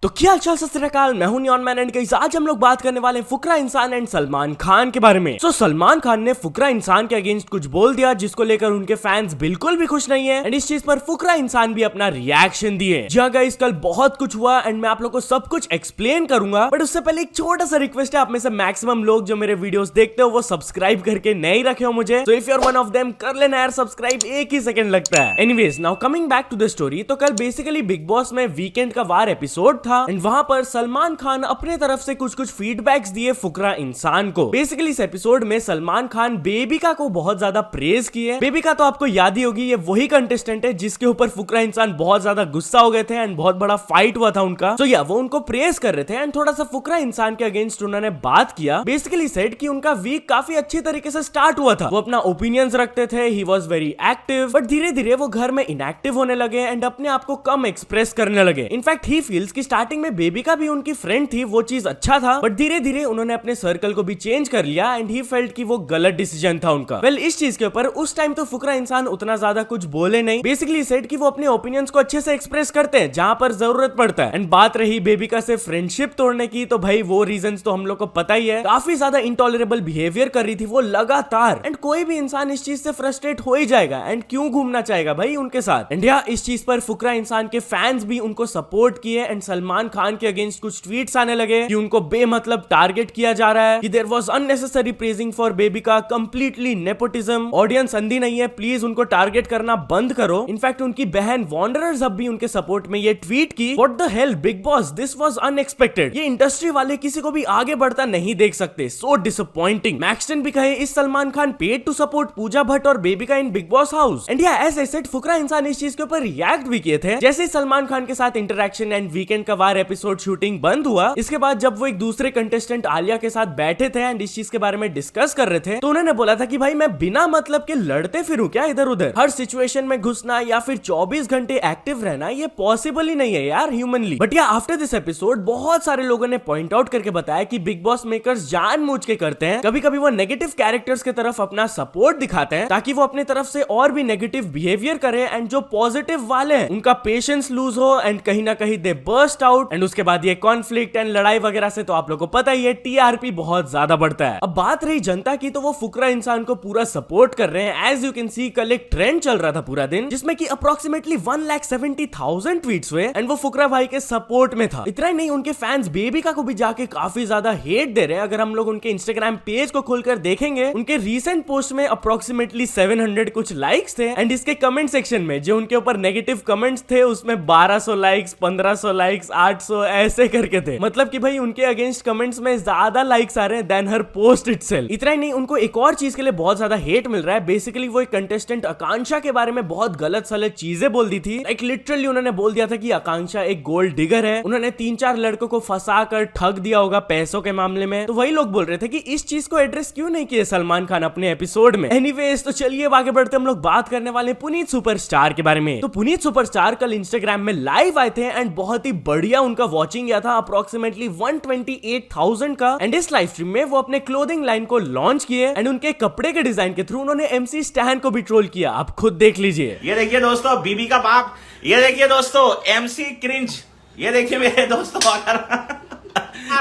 तो क्या हालचाल सत श्री अकाल, मैं हूं नियॉन मैन एंड गाइस आज हम लोग बात करने वाले हैं फुकरा इंसान एंड सलमान खान के बारे में। सलमान खान ने फुकरा इंसान के अगेंस्ट कुछ बोल दिया जिसको लेकर उनके फैंस बिल्कुल भी खुश नहीं है एंड इस चीज पर फुकरा इंसान भी अपना रिएक्शन दिए। जी हाँ गाइस, कल बहुत कुछ हुआ एंड मैं आप लोग को सब कुछ एक्सप्लेन करूंगा, बट उससे पहले एक छोटा सा रिक्वेस्ट है, आप में से मैक्सिमम लोग जो मेरे वीडियोस देखते हो वो सब्सक्राइब करके नहीं रखे हो मुझे, तो if you are one of them कर लेना यार सब्सक्राइब, एक ही सेकंड लगता है। Anyways now coming back to the story, तो कल बेसिकली बिग बॉस में वीकेंड का वार एपिसोड था एंड वहां पर सलमान खान अपने तरफ से कुछ फीडबैक्स दिए फुकरा इंसान को। बेसिकली इस एपिसोड में सलमान खान बेबिका को बहुत ज्यादा प्रेज किए। बेबिका तो आपको याद ही होगी, ये वही कंटेस्टेंट है जिसके ऊपर फुकरा इंसान बहुत ज्यादा गुस्सा हो गए थे एंड बहुत बड़ा फाइट हुआ था उनका। तो या वो उनको प्रेज कर रहे थे एंड थोड़ा सा फुकरा इंसान के अगेंस्ट उन्होंने बात किया। बेसिकली सेड कि उनका वीक काफी अच्छी तरीके से स्टार्ट हुआ था, वो अपना ओपिनियंस रखते थे, he was very active, but धीरे धीरे वो घर में इनएक्टिव होने लगे एंड अपने आप को कम एक्सप्रेस करने लगे। इनफैक्ट ही फील्स कि स्टार्टिंग में बेबिका भी उनकी फ्रेंड थी, वो चीज अच्छा था, बट धीरे धीरे उन्होंने अपने सर्कल को भी चेंज कर लिया एंड ही फेल्ट कि वो गलत डिसीजन था उनका। वेल इस चीज के ऊपर उस टाइम तो फुकरा इंसान उतना ज्यादा कुछ बोले नहीं। बेसिकली सेड कि वो अपने ओपिनियंस को अच्छे से एक्सप्रेस करते हैं जहां पर जरूरत पड़ता है। एंड बात रही बेबिका से फ्रेंडशिप तोड़ने की, तो भाई वो रीजंस तो हम लोग को पता ही है, काफी ज्यादा इंटॉलरेबल बिहेवियर कर रही थी वो लगातार, एंड कोई भी इंसान इस चीज से फ्रस्ट्रेट हो ही जाएगा एंड क्यों घूमना चाहेगा भाई उनके साथ। एंड या इस चीज पर फुकरा इंसान के फैंस भी उनको सपोर्ट किए एंड सलमान खान के अगेंस्ट कुछ ट्वीट्स आने लगे कि उनको बेमतलब टारगेट किया जा रहा है, कि there was unnecessary praising for Bebika, completely nepotism, audience अंधी नहीं है, प्लीज उनको टारगेट करना बंद करो। इनफैक्ट उनकी बहन वॉन्डरर्स अब भी उनके सपोर्ट में ये ट्वीट की, what the hell big boss, this was unexpected, ये इंडस्ट्री वाले किसी को भी आगे बढ़ता नहीं देख सकते, सो डिसअपॉइंटिंग। मैक्सटन भी कहे इस Salman Khan paid to support Pooja Bhatt और Bebika in Bigg Boss house. And yeah as I said Fukra Insaan इस चीज के ऊपर रिएक्ट भी किए थे। जैसे सलमान खान के साथ इंटरेक्शन एंड वीकेंड का वार एपिसोड शूटिंग बंद हुआ, इसके बाद जब वो एक दूसरे कंटेस्टेंट आलिया के साथ बैठे थे एंड इस चीज के बारे में डिस्कस कर रहे थे, तो उन्होंने बोला था कि भाई मैं बिना मतलब के लड़ते फिरूं क्या इधर उधर, हर सिचुएशन में घुसना या फिर 24 घंटे एक्टिव रहना ये पॉसिबल ही नहीं है यार ह्यूमनली। बट या आफ्टर दिस एपिसोड बहुत सारे लोगों ने पॉइंट आउट करके बताया कि बिग बॉस मेकर्स जानबूझ के करते हैं, कभी कभी वो नेगेटिव कैरेक्टर्स की तरफ अपना सपोर्ट दिखाते हैं ताकि वो अपनी तरफ से और भी नेगेटिव बिहेवियर करें एंड जो पॉजिटिव वाले हैं उनका पेशेंस लूज हो एंड कहीं ना कहीं दे बर्स्ट आउट एंड उसके बाद ये कॉन्फ्लिक्ट एंड लड़ाई वगैरह से तो आप लोगों को पता ही है टीआरपी बहुत ज्यादा बढ़ता है। अब बात रही जनता की, तो वो फुकरा इंसान को पूरा सपोर्ट कर रहे हैं। एज यू कैन सी कल एक ट्रेंड चल रहा था पूरा दिन जिसमें कि अप्रोक्सीमेटली 1,70,000 ट्वीट्स हुए एंड वो फुकरा भाई के सपोर्ट में था। इतना ही नहीं, उनके फैंस बेबिका को भी जाके काफी ज्यादा हेट दे रहे हैं। अगर हम लोग उनके इंस्टाग्राम पेज को खोलकर देखेंगे, उनके रीसेंट पोस्ट में अप्रोक्सीमेटली 700 कुछ लाइक्स थे एंड इसके कमेंट सेक्शन में जो उनके ऊपर नेगेटिव कमेंट्स थे उसमें 1200 लाइक्स, 1500 लाइक्स, 800 ऐसे करके थे। मतलब कि भाई उनके अगेंस्ट कमेंट्स में ज्यादा लाइक्स आ रहे हैं देन हर पोस्ट इटसेल्फ। इतना ही नहीं, उनको एक और चीज के लिए बहुत ज्यादा हेट मिल रहा है। बेसिकली वो एक कंटेस्टेंट आकांक्षा के बारे में बहुत गलत सलत चीजें बोल दी थी। लाइक लिटरली उन्होंने बोल दिया था कि आकांक्षा एक गोल्ड डिगर है, उन्होंने 3-4 लड़कों को फंसा कर ठग दिया होगा पैसों के मामले में। तो वही लोग बोल रहे थे कि इस चीज को एड्रेस क्यों नहीं किया सलमान खान अपने एपिसोड में। एनीवेज तो चलिए आगे बढ़ते हम लोग बात करने वाले पुनीत सुपरस्टार के बारे में। तो पुनीत सुपरस्टार कल इंस्टाग्राम में लाइव आए थे एंड बहुत ही बढ़िया उनका वॉचिंग गया था, अप्रोक्सीमेटली 128,000 का। एंड इस लाइव स्ट्रीम में वो अपने क्लोथिंग लाइन को लॉन्च किए एंड उनके कपड़े के डिजाइन के थ्रू उन्होंने एमसी स्टैन को भी ट्रोल किया। आप खुद देख लीजिए। ये देखिए दोस्तों बीबी का बाप, ये देखिए दोस्तों एमसी क्रिंज, ये देखिए मेरे दोस्तों अगर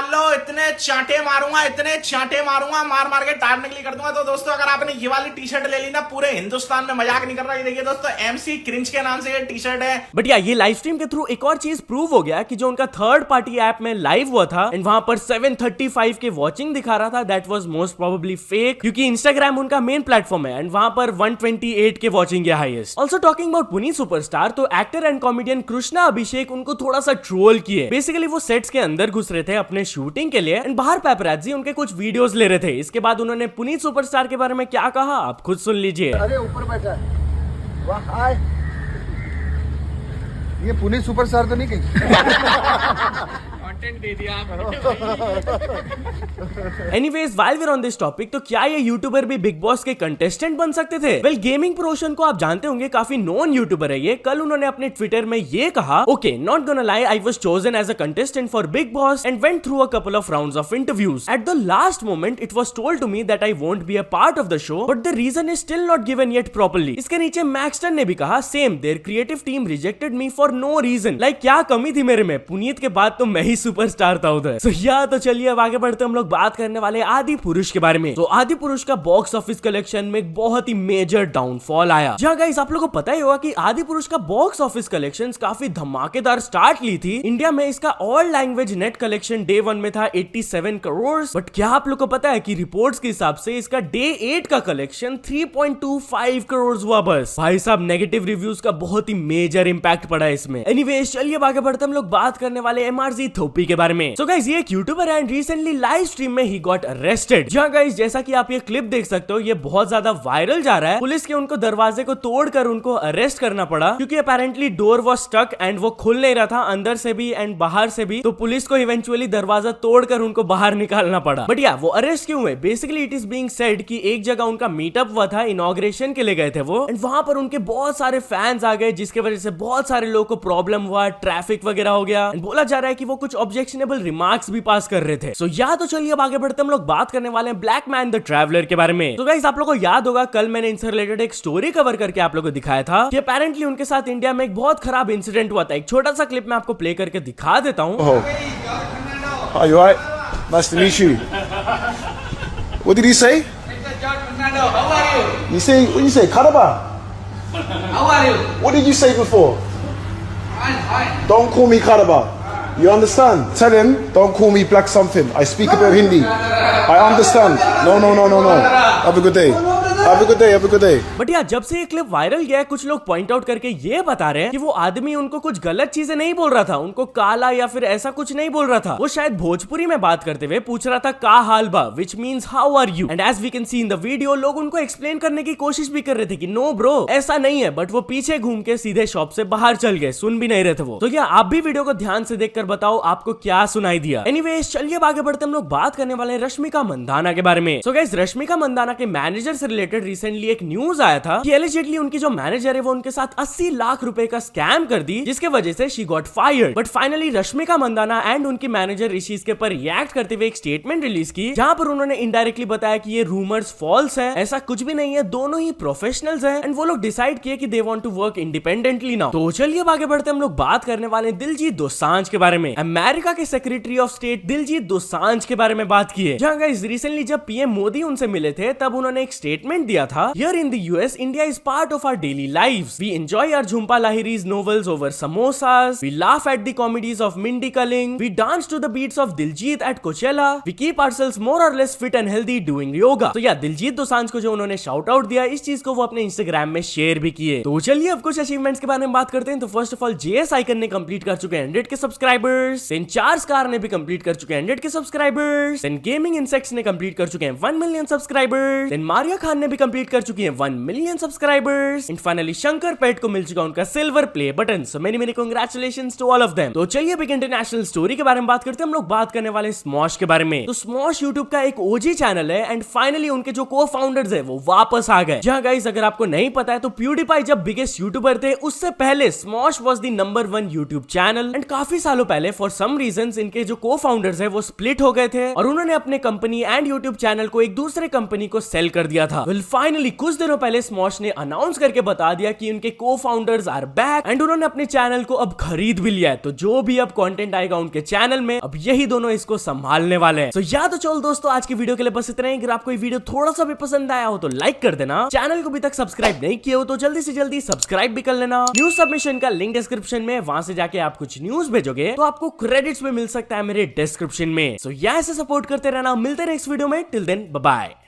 लो इतने चांटे मारूंगा मार मार के टायर निकली कर दूंगा। तो दोस्तों अगर आपने ये वाली टी शर्ट ले ली ना, पूरे हिंदुस्तान में मजाक नहीं कर रहा। ये देखिए दोस्तों एमसी क्रिंज के नाम से ये टी शर्ट है। बट या ये लाइव स्ट्रीम के थ्रू एक और चीज प्रूव हो गया कि जो उनका थर्ड पार्टी ऐप में लाइव हुआ था एंड वहां पर 735 के वॉचिंग दिखा रहा था, that was most probably fake, क्योंकि इंस्टाग्राम उनका मेन प्लेटफॉर्म है एंड वहां पर 128 के वॉचिंग है highest. Also talking about Puneet superstar, तो actor and comedian Krishna Abhishek उनको थोड़ा सा ट्रोल किए। बेसिकली वो सेट्स के अंदर घुस रहे थे अपने शूटिंग के लिए एंड बाहर पेपराजी उनके कुछ वीडियोस ले रहे थे। इसके बाद उन्होंने पुनीत सुपरस्टार के बारे में क्या कहा आप खुद सुन लीजिए। अरे ऊपर बैठा है, वाह हाय, ये पुनीत सुपरस्टार तो नहीं कहीं कंटेंट दे दिया आपने। Anyways while we are on this topic, तो क्या ये यूट्यूबर भी बिग बॉस के कंटेस्टेंट बन सकते थे? वेल, गेमिंग प्रोशन को आप जानते होंगे, काफी नोन यूट्यूबर है ये। कल उन्होंने अपने ट्विटर में ये कहा, okay, not gonna lie, I was chosen as a contestant for Bigg Boss and went through a couple of rounds of interviews. At the last moment it was told to me that I won't be a part of the show, but the reason is still not given yet properly. इसके नीचे Maxtern ने भी कहा, same, there creative team rejected me for no reason. Like क्या कमी थी मेरे में? पुनीत के बाद तो मैं ही सुपरस्टार था उधर। सो या तो चलिए अब आगे बढ़ते हम लोग बात करने वाले आदि पुरुष के बारे में। तो आदि पुरुष का बॉक्स ऑफिस कलेक्शन में एक बहुत ही मेजर डाउनफॉल आया। जहाँ गाइस आप लोगों को पता ही होगा कि आदि पुरुष का बॉक्स ऑफिस कलेक्शन काफी धमाकेदार स्टार्ट ली थी। इंडिया में इसका all language net collection day 1 में था 87 करोड़। बट क्या आप लोग को पता है कि रिपोर्ट्स के हिसाब से इसका डे 8 का कलेक्शन 3.25 करोड़ हुआ बस। भाई साहब, नेगेटिव रिव्यूज का बहुत ही मेजर इंपैक्ट पड़ा है इसमें। एनीवेज चलिए आगे बढ़ते हम लोग बात करने वाले MRZ थोपी के बारे में। सो गाइस, ये एक यूट्यूबर है एंड रिसेंटली लाइव स्ट्रीम में ही गॉट अरेस्टेड। जहां गाइस जैसा कि आप ये क्लिप देख सकते हो, ये बहुत ज्यादा वायरल जा रहा है। पुलिस के उनको दरवाजे को तोड़कर उनको अरेस्ट करना पड़ा क्योंकि apparently door was stuck and वो खुल नहीं रहा था अंदर से भी एंड बाहर से भी। तो पुलिस को इवेंचुअली दरवाजा तोड़कर उनको बाहर निकालना पड़ा। बट या वो अरेस्ट क्यों हुए? Basically it is being said कि एक जगह उनका मीटअप हुआ था, इनॉग्रेशन के लिए गए थे वो, एंड वहां पर उनके बहुत सारे फैंस आ गए जिसके वजह से बहुत सारे लोगों को प्रॉब्लम हुआ, ट्रैफिक वगैरह हो गया। बोला जा रहा है कि वो कुछ ऑब्जेक्शनेबल रिमार्क्स भी पास कर रहे थे। सो या तो चलिए अब आगे बढ़ते हम लोग बात करने वाले हैं ब्लैक मैन द ट्रैवलर के बारे में। तो गाइस आप लोगों को याद होगा, कल मैंने इनसे रिलेटेड एक स्टोरी कवर करके आप लोगों को दिखाया था कि अपेरेंटली उनके साथ इंडिया में एक बहुत खराब इंसिडेंट हुआ था। एक छोटा सा क्लिप मैं आपको प्ले करके दिखा देता हूँ। Are you alright? Nice to meet you. What did he say? How are you? You say what did you say? Karaba? How are you? What did you say before? Fine. Don't call me Karaba. You understand? Tell him don't call me black something. I speak a bit of Hindi. I understand. No. Have a good day. Have a good day. But यार जब से ये clip viral गया है, कुछ लोग point out करके ये बता रहे हैं कि वो आदमी उनको कुछ गलत चीजें नहीं बोल रहा था, उनको काला या फिर ऐसा कुछ नहीं बोल रहा था। वो शायद भोजपुरी में बात करते हुए पूछ रहा था का हाल बा, which means how are you. And as we can see in the video, लोग उनको एक्सप्लेन करने की कोशिश भी कर रहे थे कि नो ब्रो ऐसा नहीं है, बट वो पीछे घूम के सीधे शॉप से बाहर चल गए, सुन भी नहीं रहे थे वो। तो क्या आप भी वीडियो को ध्यान से देखकर बताओ आपको क्या सुनाई दिया। एनीवेज चलिए आगे बढ़ते हम लोग बात करने वाले रश्मिका मंदाना के बारे में। सो गाइस, रश्मिका मंदाना के मैनेजर से रिलेटेड रिसेंटली एक न्यूज आया था कि एलिजिडली उनकी जो मैनेजर है वो उनके साथ 80 लाख रुपए का स्कैम कर दी, जिसके वजह से she got fired. But finally Rashmika Mandanna and उनकी मैनेजर इस चीज के ऊपर रिएक्ट करते हुए एक स्टेटमेंट रिलीज की, जहां पर उन्होंने इनडायरेक्टली बताया कि ये रूमर्स फॉल्स है, ऐसा कुछ भी नहीं है, दोनों ही प्रोफेशनल्स हैं एंड वो लोग डिसाइड किए कि they want to work independently now. तो चलिए अब आगे बढ़ते हम लोग बात करने वाले दिलजीत दोसांझ के बारे में। अमेरिका के secretary of state Diljit Dosanjh के बारे में बात की है। जहां गाइस रिसेंटली जब पीएम मोदी उनसे मिले थे तब उन्होंने एक स्टेटमेंट दिया था, here in the US India is part of our daily lives. We enjoy our Jhumpa Lahiri's novels over samosas. We laugh at the comedies of Mindy Kaling. We dance to the beats of Diljit at Coachella. We keep ourselves more or less fit and healthy doing yoga. तो या दिलजीत दोसांझ को जो उन्होंने shout out दिया, इस चीज को वो अपने इंस्टाग्राम में शेयर भी किए। तो चलिए अब कुछ अचीवमेंट्स के बारे में बात करते हैं। तो first of all JS icon ने कंप्लीट कर चुके हैं 100 के सब्सक्राइबर्स। देन चार्ल्स कार ने भी कंप्लीट कर चुके हैं 100 के सब्सक्राइबर्स। देन गेमिंग इंसेक्ट्स ने कंप्लीट कर चुके हैं 1 million subscribers. Then Maria Khan ने भी कंप्लीट कर चुकी है 1 million subscribers. And finally Shankar pet को मिल चुका उनका silver play button. So many congratulations to all of them. तो चलिए एक इंटरनेशनल स्टोरी के बारे में बात करते हैं। हम लोग बात करने वाले स्मॉश के बारे में। तो स्मॉश यूट्यूब का एक ओजी चैनल है एंड फाइनली उनके जो को फाउंडर्स है वो वापस आ गए। जहां गाइस अगर आपको नहीं पता है तो प्यूडीपाई जब बिगेस्ट यूट्यूबर थे उससे पहले Smosh was the number 1 YouTube channel. And काफी सालों पहले फॉर सम रीजंस इनके जो को फाउंडर्स है वो स्प्लिट हो गए थे और उन्होंने अपने कंपनी एंड यूट्यूब चैनल को एक दूसरे कंपनी को सेल कर दिया था। वेल फाइनली कुछ दिनों पहले स्मॉश ने अनाउंस करके बता दिया कि उनके को फाउंडर्स आर बैक एंड उन्होंने अपने चैनल को अब खरीद भी लिया है। तो जो भी अब कंटेंट आएगा उनके चैनल में अब यही दोनों इसको संभालने वाले हैं। तो या तो चलो दोस्तों आज की वीडियो के लिए बस इतना ही। अगर आपको ये वीडियो थोड़ा सा भी पसंद आया हो तो लाइक कर देना। चैनल को अभी तक सब्सक्राइब नहीं किया हो तो जल्दी से जल्दी सब्सक्राइब भी कर लेना। न्यूज सबमिशन का लिंक डिस्क्रिप्शन में, वहां से जाके आप कुछ न्यूज भेजोगे तो आपको क्रेडिट्स में मिल सकता है मेरे डिस्क्रिप्शन में। सो यहाँ से सपोर्ट करते रहना। मिलते हैं नेक्स्ट वीडियो में। Till then bye bye.